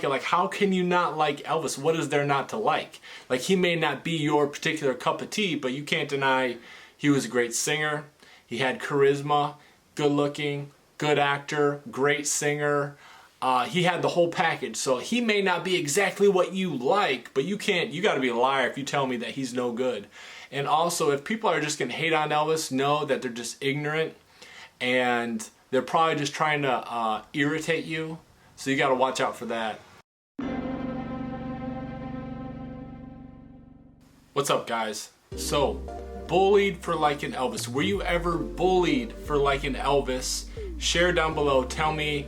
it. Like, how can you not like Elvis? What is there not to like? Like, he may not be your particular cup of tea, but you can't deny he was a great singer. He had charisma, good looking, good actor, great singer. He had the whole package. So he may not be exactly what you like, but you gotta be a liar if you tell me that he's no good. And also, if people are just gonna hate on Elvis, know that they're just ignorant and they're probably just trying to irritate you. So you gotta watch out for that. What's up, guys? So, bullied for liking Elvis. Were you ever bullied for liking Elvis? Share down below. Tell me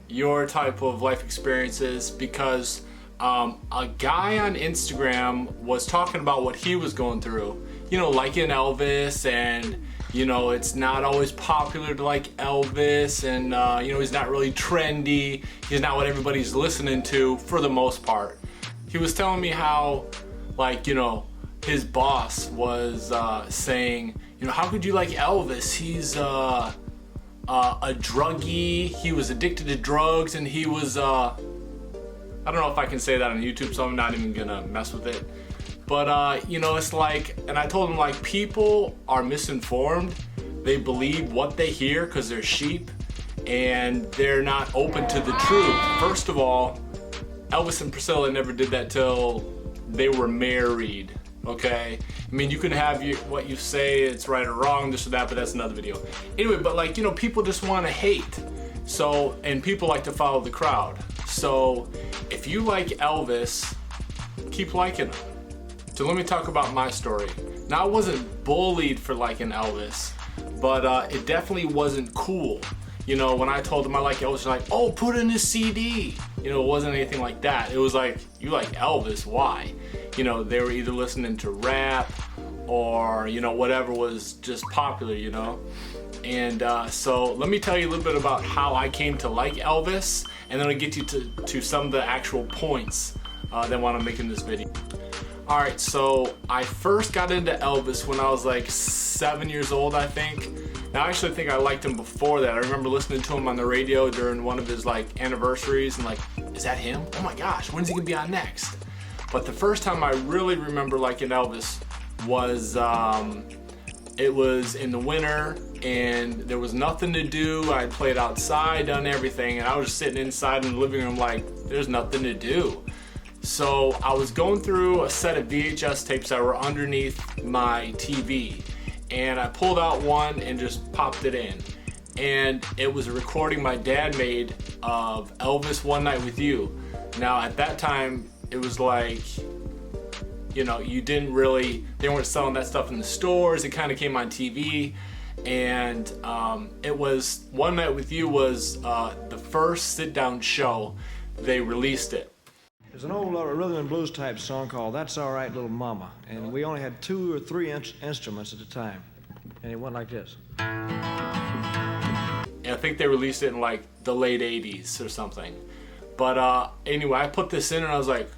your type of life experiences, because a guy on Instagram was talking about what he was going through. You know, liking Elvis, and you know, it's not always popular to like Elvis, and you know, he's not really trendy. He's not what everybody's listening to for the most part. He was telling me how, like, you know, his boss was saying, you know, how could you like Elvis? He's a druggie. He was addicted to drugs, and he was I don't know if I can say that on YouTube, so I'm not even gonna mess with it. But you know, it's like, and I told him, like, people are misinformed. They believe what they hear because they're sheep, and they're not open to the truth. First of all, Elvis and Priscilla never did that till they were married. Okay, I mean, you can have what you say, it's right or wrong, this or that, but that's another video. Anyway, but like, you know, people just want to hate. So, and people like to follow the crowd. So, if you like Elvis, keep liking him. So let me talk about my story. Now, I wasn't bullied for liking Elvis, but it definitely wasn't cool. You know, when I told them I like Elvis, they're like, oh, put in his CD. You know, it wasn't anything like that. It was like, you like Elvis, why? You know, they were either listening to rap or, you know, whatever was just popular, you know? And so let me tell you a little bit about how I came to like Elvis, and then I'll get you to some of the actual points that I want to make in this video. Alright, so I first got into Elvis when I was like 7 years old, I think. Now, I actually think I liked him before that. I remember listening to him on the radio during one of his like anniversaries, and like, is that him? Oh my gosh, when's he gonna be on next? But the first time I really remember liking Elvis was, it was in the winter, and there was nothing to do. I'd played outside, done everything, and I was just sitting inside in the living room like, there's nothing to do. So I was going through a set of VHS tapes that were underneath my TV, and I pulled out one and just popped it in. And it was a recording my dad made of Elvis One Night With You. Now, at that time, it was like, you know, they weren't selling that stuff in the stores. It kind of came on TV, and it was One Night With You was the first sit-down show they released it. There's an old rhythm and blues type song called That's All Right Little Mama, and we only had 2 or 3 instruments at the time, and it went like this. And I think they released it in like the late 80s or something. But anyway, I put this in and I was like,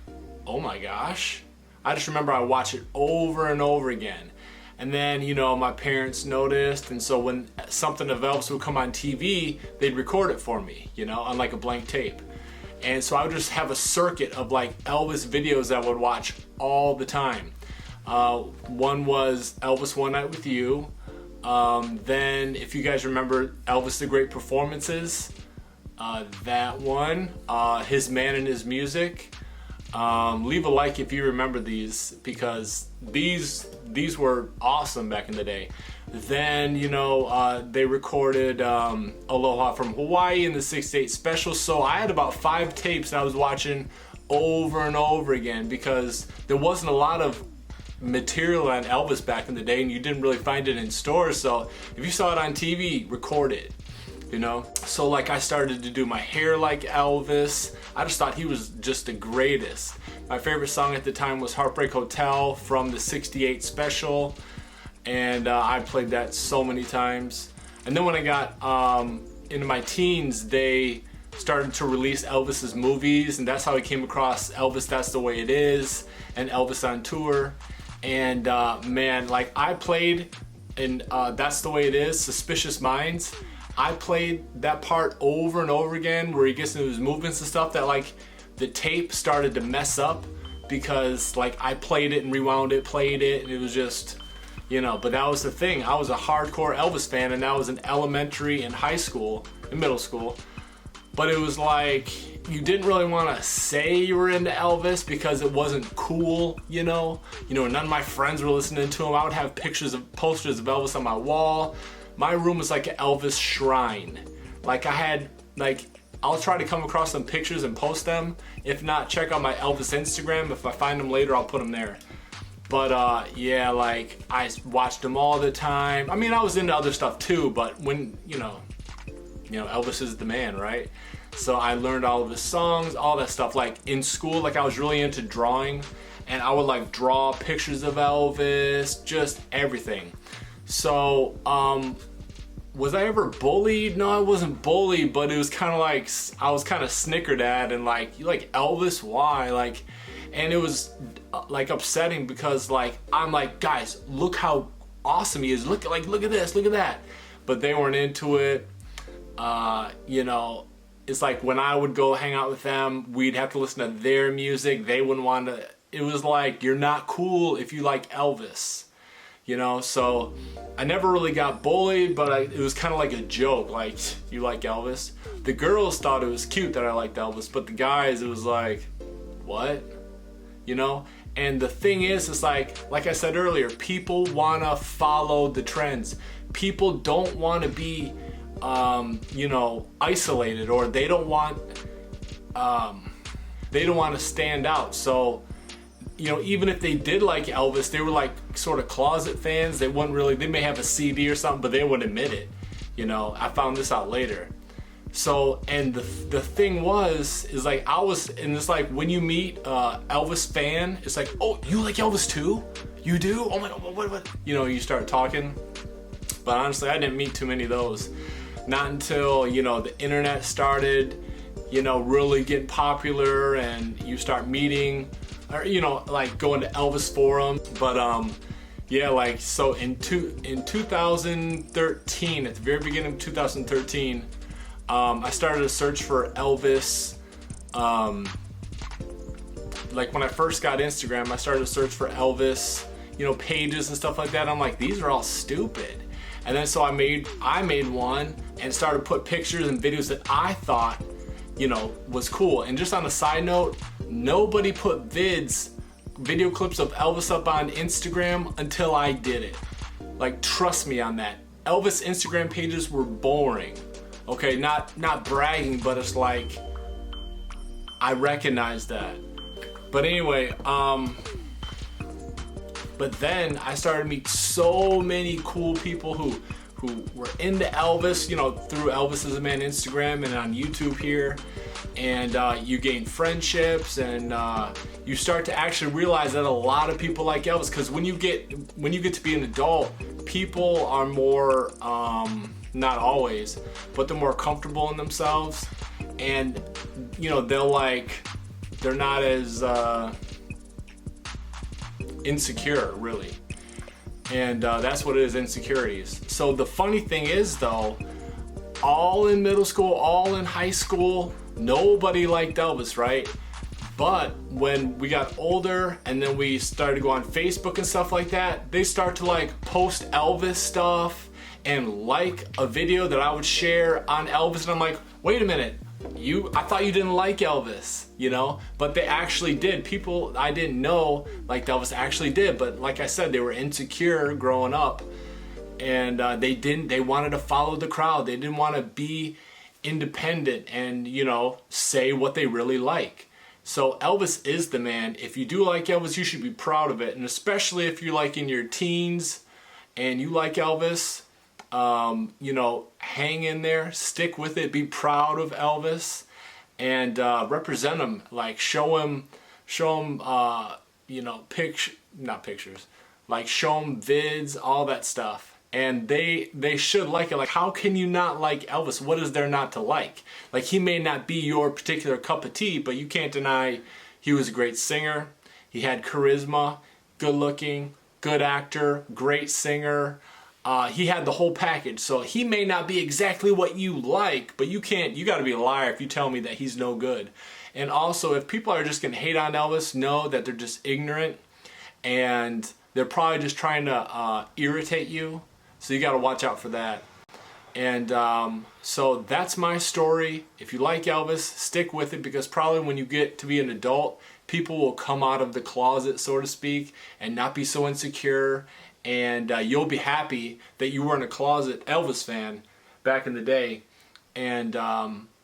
oh my gosh. I just remember I watched it over and over again. And then, you know, my parents noticed, and so when something of Elvis would come on TV, they'd record it for me, you know, on like a blank tape. And so I would just have a circuit of like Elvis videos that I would watch all the time. One was Elvis One Night With You. Then, if you guys remember Elvis the Great Performances, that one, His Man and His Music. Leave a like if you remember these, because these were awesome back in the day. Then, you know, they recorded Aloha from Hawaii in the '68 special, so I had about 5 tapes that I was watching over and over again, because there wasn't a lot of material on Elvis back in the day, and you didn't really find it in stores. So if you saw it on TV, record it, you know. So like, I started to do my hair like Elvis. I just thought he was just the greatest. My favorite song at the time was Heartbreak Hotel from the '68 special, and I played that so many times. And then when I got into my teens, they started to release Elvis's movies, and that's how I came across Elvis That's the Way It Is and Elvis on Tour. And man, like, I played in That's the Way It Is, Suspicious Minds. I played that part over and over again, where he gets into his movements and stuff, that like the tape started to mess up because like I played it and rewound it, played it, and it was just, you know, but that was the thing. I was a hardcore Elvis fan, and that was in elementary and high school and middle school. But it was like, you didn't really want to say you were into Elvis because it wasn't cool, you know? None of my friends were listening to him. I would have posters of Elvis on my wall. My room was like an Elvis shrine. Like I'll try to come across some pictures and post them. If not, check out my Elvis Instagram. If I find them later, I'll put them there. But yeah, like I watched him all the time. I mean, I was into other stuff too, but when, you know, Elvis is the man, right? So I learned all of his songs, all that stuff. Like in school, like I was really into drawing, and I would like draw pictures of Elvis, just everything. So, was I ever bullied? No, I wasn't bullied, but it was kind of like, I was kind of snickered at, and like, you like Elvis? Why? Like, and it was like upsetting because like, I'm like, guys, look how awesome he is. Look at this, look at that. But they weren't into it. You know, it's like when I would go hang out with them, we'd have to listen to their music. They wouldn't want to, it was like, you're not cool if you like Elvis, you know? So I never really got bullied, but it was kind of like a joke. Like, you like Elvis? The girls thought it was cute that I liked Elvis, but the guys, it was like, what? You know? And the thing is, it's like I said earlier, people want to follow the trends. People don't want to be, you know, isolated, or they don't want to stand out. So, you know, even if they did like Elvis, they were like sort of closet fans. They wouldn't really, they may have a CD or something, but they wouldn't admit it. You know, I found this out later. So, and the thing is like, and it's like when you meet Elvis fan, it's like, oh, you like Elvis too? You do? Oh my God, what? You know, you start talking. But honestly, I didn't meet too many of those. Not until, you know, the internet started, you know, really getting popular, and you start meeting, or, you know, like going to Elvis forums. But yeah, like, so in 2013, at the very beginning of 2013, I started a search for Elvis. Like when I first got Instagram, I started to search for Elvis, you know, pages and stuff like that. I'm like, these are all stupid. And then so I made one and started to put pictures and videos that I thought, you know, was cool. And just on a side note, nobody put video clips of Elvis up on Instagram until I did it. Like, trust me on that. Elvis Instagram pages were boring. Okay, not bragging, but it's like, I recognize that. But anyway, but then I started to meet so many cool people who were into Elvis, you know, through ElvisistheMan Instagram and on YouTube here. And you gain friendships, and you start to actually realize that a lot of people like Elvis. Because when you get to be an adult, people are more, not always, but they're more comfortable in themselves, and you know, they're not as insecure, really. And that's what it is, insecurities. So the funny thing is, though, all in middle school, all in high school, nobody liked Elvis, right? But when we got older and then we started to go on Facebook and stuff like that, they start to like post Elvis stuff and like a video that I would share on Elvis, and I'm like, wait a minute, I thought you didn't like Elvis, you know? But they actually did. People I didn't know liked Elvis actually did, but like I said, they were insecure growing up, and they wanted to follow the crowd. They didn't want to be independent and, you know, say what they really like. So Elvis is the man. If you do like Elvis, you should be proud of it, and especially if you're like in your teens and you like Elvis, you know, hang in there, stick with it, be proud of Elvis, and represent him. Like, show him, you know, not pictures, like show him vids, all that stuff. And they should like it. Like, how can you not like Elvis? What is there not to like? Like, he may not be your particular cup of tea, but you can't deny he was a great singer. He had charisma, good looking, good actor, great singer. He had the whole package. So he may not be exactly what you like, but you gotta be a liar if you tell me that he's no good. And also, if people are just gonna hate on Elvis, know that they're just ignorant and they're probably just trying to irritate you. So you gotta watch out for that. And so that's my story. If you like Elvis, stick with it, because probably when you get to be an adult, people will come out of the closet, so to speak, and not be so insecure. And you'll be happy that you weren't a closet Elvis fan back in the day. And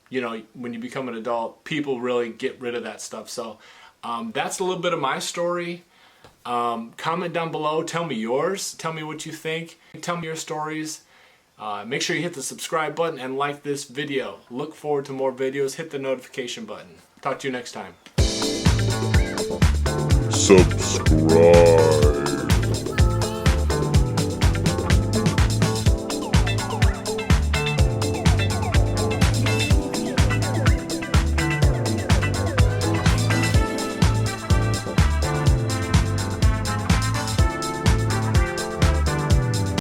you know, when you become an adult, people really get rid of that stuff. So that's a little bit of my story. Comment down below, tell me yours, tell me what you think, tell me your stories. Make sure you hit the subscribe button and like this video. Look forward to more videos. Hit the notification button. Talk to you next time. Subscribe.